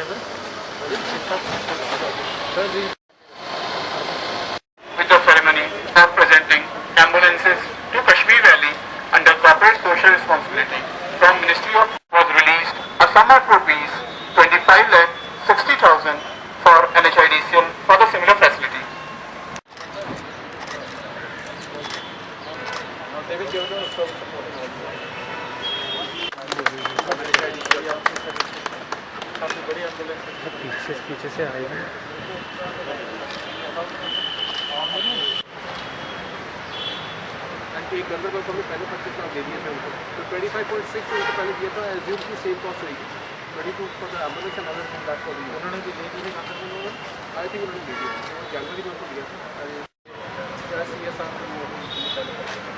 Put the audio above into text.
with the ceremony of presenting ambulances to Kashmir Valley under corporate social responsibility from Ministry of was released a sum of rupees 25 lakh 60,000 for NHIDCL for the similar facility. पीछे से आएगी एक गंदरबल को पहले 25 लाख दे दिए थे उनको, तो 25.6 उनको पहले दिया था, एज्यूम की सेम कॉस्ट रहेगी 22 for the ambulance and other thing that for the. उन्होंने भी दे दिए गंदरबल, आई थिंक उन्होंने दे दिया जनवरी में उनको दिया था।